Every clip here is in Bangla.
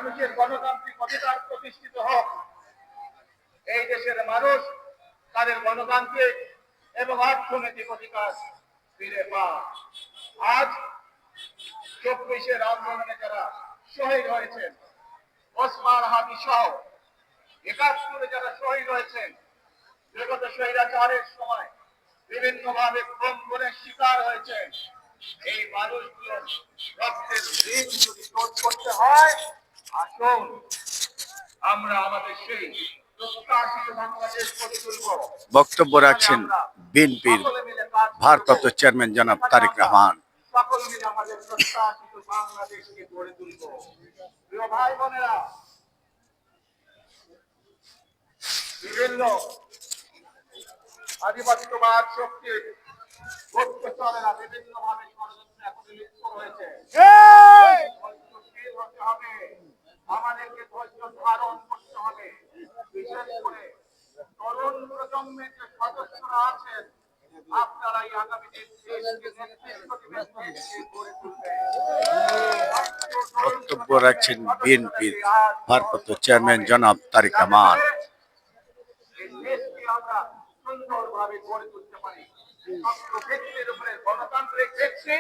মানুষের গণতান্ত্রিক অধিকার প্রতিষ্ঠিত হোক, এই দেশের মানুষ তাদের গণতান্ত্রিক এবং অর্থনৈতিক অধিকার ফিরে পায়। আজ 24-এর আন্দোলনে যারা শহীদ হয়েছেন, ওসমান হাদি সহ 71-এ যারা শহীদ হয়েছেন, বিগত স্বৈরাচারের সময় বিভিন্ন ভাবে ক্রমণের শিকার হয়েছেন, এই মানুষগুলোর রক্তের ঋণ যদি শোধ করতে হয়, আসুন আমরা আমাদের সেই প্রত্যাশিত বাংলাদেশ গড়ে তুলব। বক্তব্য রাখছেন বিএনপির ভারপ্রাপ্ত চেয়ারম্যান জনাব তারেক রহমান। সকল মিলে আমাদের প্রত্যাশিত বাংলাদেশকে গড়ে তুলব। প্রিয় ভাই বোনেরা, বিভিন্ন আধিপত্যবাদ শক্তির গুপ্তচরেরা বিভিন্ন ভাবে ষড়যন্ত্রে এখন লিপ্ত হয়েছে। ধৈর্যশীল হতে হবে, আমাদেরকে ধৈর্য ধারণ করতে হবে। বিশেষ করে তরুণ প্রজন্মের যে সদস্যরা আছেন, আপনারাই আগামী দিন দেশকে নেতৃত্ব দিবেন, দেশকে গড়ে তুলবেন। বক্তব্য রাখছেন বিএনপির ভারপ্রাপ্ত চেয়ারম্যান জনাব তারেক রহমান। দেশকে আমরা সুন্দরভাবে গড়ে তুলতে পারি। ভিত্তির উপরে গণতান্ত্রিক ভিত্তি,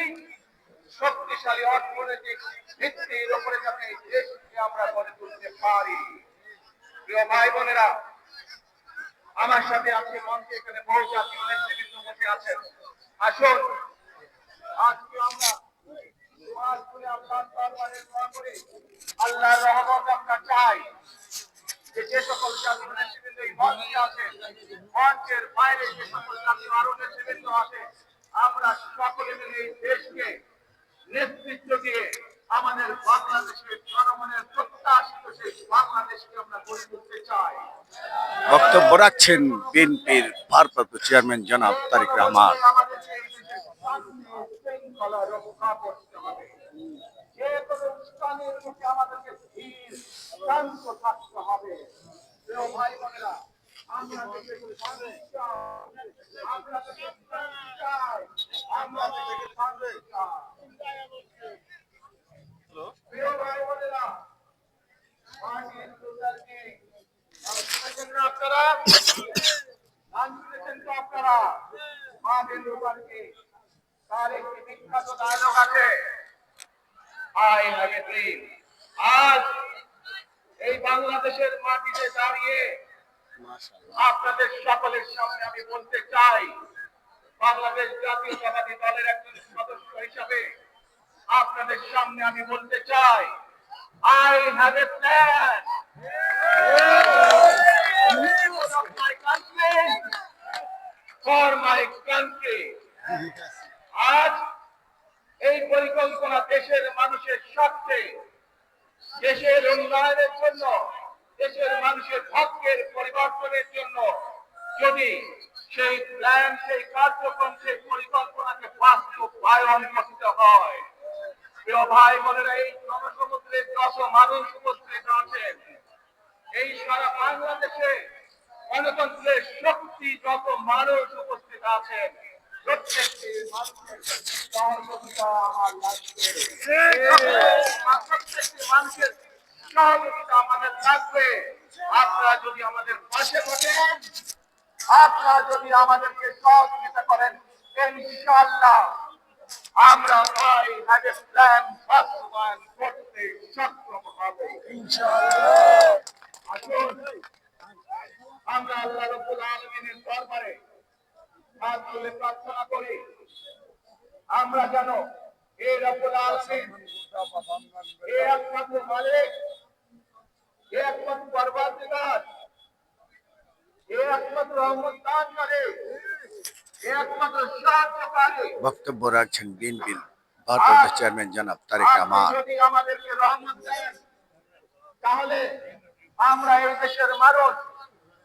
শক্তিশালী অর্থনৈতিক ভিত্তির উপরে যাতে এই দেশকে আমরা গড়ে তুলতে পারি। প্রিয় ভাই বোনেরা, আমার সাথে আজকে মঞ্চে এখানে বহু জাতীয় নেতৃবৃন্দ বসে আছেন। আসুন আজকে আমরা আল্লাহর রহমত আমরা চাই। যে সকল জাতীয় নেতৃবৃন্দ এই মঞ্চে আছেন, মঞ্চের বাইরে যে সকল জাতীয় আরো নেতৃবৃন্দ আছে, আমরা সকলে মিলে এই দেশকে নেতৃত্ব দিয়ে আমাদের বাংলাদেশের জনগণের প্রত্যাশিত সেই বাংলাদেশকে আমরা গড়ে তুলতে চাই। বক্তব্য রাখছেন বিএনপির ভারপ্রাপ্ত চেয়ারম্যান জনাব তারেক রহমান। আমাদেরকে এই দেশের শৃঙ্খলা রক্ষা করতে হবে। যে কোনো স্থানের মুখে আমাদেরকে স্থির শান্ত থাকতে হবে। প্রিয় ভাই বোনেরা, আমরা দেশের শান্তি চাই, আমরা দেশের শান্তি চাই, আমরা দেশের শান্তি চাই। প্রিয় ভাই বোনেরা, মার্টিন লুথার কিং শুনেছেন না আপনারা? গান শুনেছেন তো আপনারা? মার্টিন লুথার কিং, তার একটি বিখ্যাত ডায়লগ আছে, I have a dream. আজ এই বাংলাদেশের মাটিতে দাঁড়িয়ে আপনাদের সকলের সামনে আমি বলতে চাই, বাংলাদেশ জাতীয়তাবাদী দলের একজন সদস্য হিসাবে আপনাদের সামনে আমি বলতে চাই, I have a plan my country, for my country. আজ এই পরিকল্পনা দেশের মানুষের স্বার্থে, দেশের উন্নয়নের জন্য, দেশের মানুষের ভাগ্যের পরিবর্তনের জন্য, যদি সেই প্ল্যান, সেই কার্যক্রম, সেই পরিকল্পনাকে বাস্তবায়ন করতে হয়। প্রিয় ভাই বোনেরা, এই জনসমুদ্রে যত মানুষ উপস্থিত আছেন, এই সারা বাংলাদেশে গণতন্ত্রের শক্তি যত মানুষ উপস্থিত আছেন, প্রত্যেকটি মানুষের সহযোগিতা আমার লাগবে। প্রত্যেকটি মানুষের সহযোগিতা আমাদের লাগবে। আপনারা যদি আমাদের পাশে থাকেন, আপনারা যদি আমাদেরকে সহযোগিতা করেন, ইনশাআল্লাহ আমরা I have a plan বাস্তবায়ন করতে সক্ষম হব। ইনশাআল্লাহ। আসুন আমরা আল্লাহ রাব্বুল আলামিনের দরবারে হাত তুলে প্রার্থনা করি, আমরা যেন এই রাব্বুল আলামিন, এই একমাত্র মালিক, এই একমাত্র পরওয়ারদিগার, এই একমাত্র রহমত দানকারী, এই একমাত্র সাহায্যকারী। বক্তব্য রাখছেন বিএনপির ভারপ্রাপ্ত চেয়ারম্যান জনাব তারেক রহমান। যদি আমাদেরকে রহমত দেন, তাহলে আমরা এই দেশের মানুষ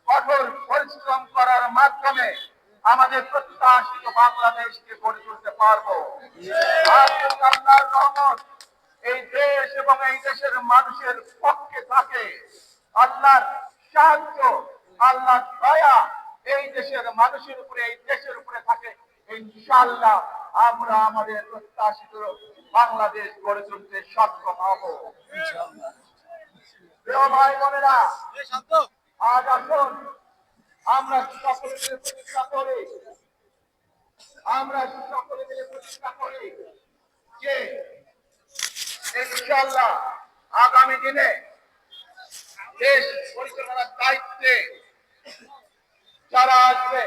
কঠোর পরিশ্রম করার মাধ্যমে আমাদের প্রত্যাশিত বাংলাদেশকে গড়ে তুলতে পারবো। আর যদি আল্লাহর রহমত এই দেশ এবং এই দেশের মানুষের পক্ষে থাকে, আল্লাহর সাহায্য, আল্লাহর দয়া এই দেশের মানুষের উপরে, এই দেশের উপরে থাকে, ইনশাআল্লাহ আমরা আমাদের প্রত্যাশিত বাংলাদেশ গড়ে তুলতে সক্ষম হব। প্রিয় ভাই বোনেরা, আজ আসুন আমরা সকলে মিলে প্রতিজ্ঞা করি, আমরা সকলে মিলে প্রতিজ্ঞা করি যে ইনশাআল্লাহ আগামী দিনে দেশ পরিচালনার দায়িত্বে যারা আসবে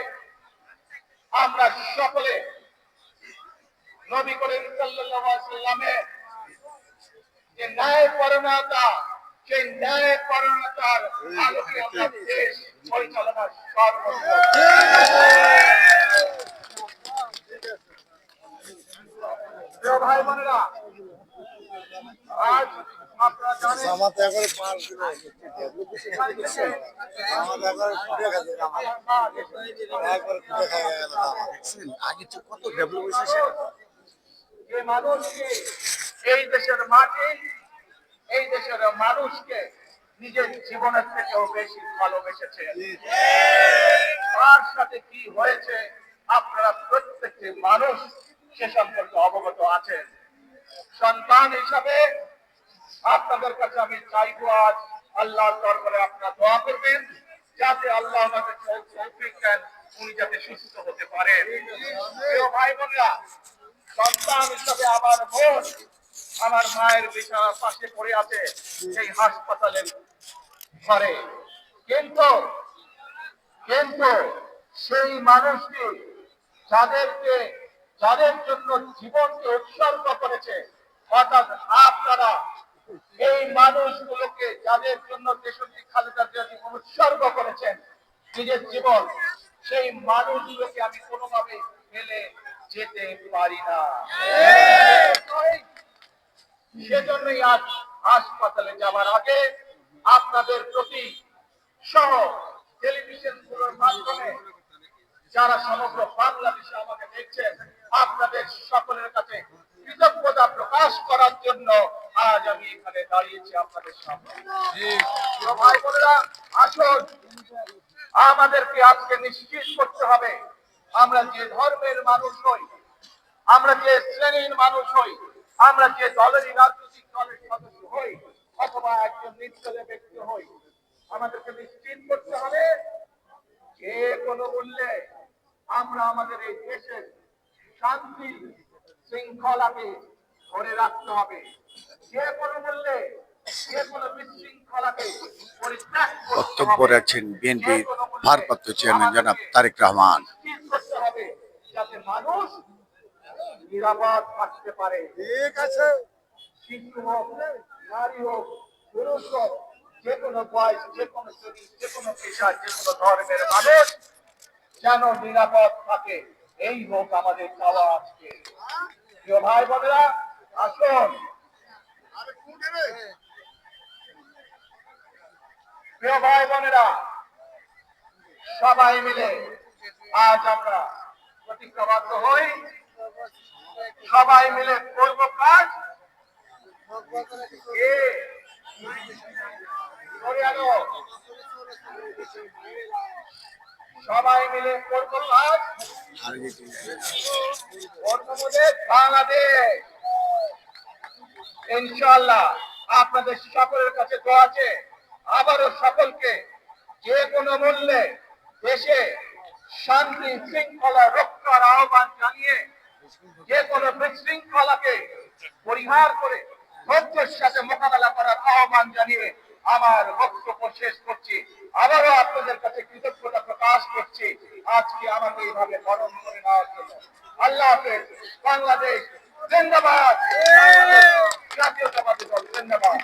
আমরা সকলে নবী করিম সাল্লাল্লাহু আলাইহি ওয়াসাল্লামের যে ন্যায় পরায়ণতা, সেই ন্যায় পরায়ণতার আলোকে আমরা দেশ পরিচালনার সর্বোচ্চ প্রিয় ভাই বোনেরা, আজ আপনারা জানেন আগে তো কত ডেভেলপ হয়েছে। যে মানুষকে এই দেশের মাটি, এই দেশের মানুষকে নিজের জীবনের থেকেও বেশি ভালোবেসেছে। তার সাথে কি হয়েছে আপনারা প্রত্যেকটি মানুষ সে সম্পর্কে অবগত আছেন। সন্তান হিসাবে আপনাদের কাছে আমি চাইবো আজ আল্লাহর দরবারে আপনারা দোয়া করবেন যাতে আল্লাহ আমাদের তৌফিক দেন, উনি যাতে সুস্থ হতে পারেন। প্রিয় ভাই বোনেরা, সন্তান হিসাবে আমার বোন আমার মায়ের বিছানার পাশে পড়ে আছে সেই হাসপাতালের ঘরে, কিন্তু কিন্তু সেই মানুষটি যাদের জন্য জীবনকে উৎসর্গ করেছে, অর্থাৎ আপনারা এই মানুষগুলোকে যাদের জন্য দেশনেত্রী খালেদা জিয়া জীবন উৎসর্গ করেছেন নিজের জীবন, সেই মানুষগুলোকে আমি কোনোভাবে ফেলে যেতে পারি না। সেজন্যই আজ হাসপাতালে যাওয়ার আগে আপনাদের প্রতি সহ টেলিভিশন গুলোর মাধ্যমে যারা সমগ্র বাংলাদেশে আমাকে দেখছেন, আপনাদের সকলের কাছে কৃতজ্ঞতা প্রকাশ করার জন্য আজ আমি এখানে দাঁড়িয়েছি আপনাদের সামনে। ভাই বোনেরা, আসুন আমাদেরকে আজকে নিশ্চিত করতে হবে আমরা যে ধর্মের মানুষ হই, আমরা যে শ্রেণীর মানুষ হই, আমরা যে দলেরই রাজনৈতিক দলের সদস্য হই অথবা একজন নির্দলীয় ব্যক্তি হই, আমাদেরকে নিশ্চিত করতে হবে যে কোনো মূল্যে আমরা আমাদের এই দেশের শান্তি শৃঙ্খলাকে ধরে রাখতে হবে। যে কোনো মূল্যে যে কোনো বিশৃঙ্খলাকে পরিত্যাগ করতে বক্তব্য হবে। রাখছেন বিএনপির ভারপ্রাপ্ত চেয়ারম্যান জনাব তারেক রহমান। নিশ্চিত করতে হবে যাতে মানুষ নিরাপদ থাকতে পারে। ঠিক আছে, শিশু হোক, নারী হোক, পুরুষ হোক, যে কোনো বয়স, যে কোনো শ্রেণী, যে কোনো পেশা, যে কোনো ধর্মের মানুষ যেন নিরাপদ থাকে, এই হোক আমাদের চাওয়া আজকে। প্রিয় ভাই বোনেরা, আসুন প্রিয় ভাই বোনেরা, সবাই মিলে আজ আমরা প্রতিজ্ঞাবদ্ধ হই, সবাই মিলে করব কাজ সবাই মিলে করব কাজ বাংলাদেশ। ইনশাআল্লাহ আপনাদের সকলের কাছে দোয়া আছে, আবারও সকলকে যে কোনো মূল্যে দেশে শান্তি শৃঙ্খলা রক্ষার আহ্বান জানিয়ে যে কোনো বিশৃঙ্খলাকে পরিহার করে ধৈর্যের সাথে মোকাবেলা করার আহ্বান জানিয়ে আমার বক্তব্য শেষ করছি। আবারও আপনাদের কাছে কৃতজ্ঞতা প্রকাশ করছি আজকে আমাকে এইভাবে বরণ করে নেওয়ার জন্য। আল্লাহ হাফেজ। বাংলাদেশ জিন্দাবাদ, জাতীয়তাবাদী দল জিন্দাবাদ।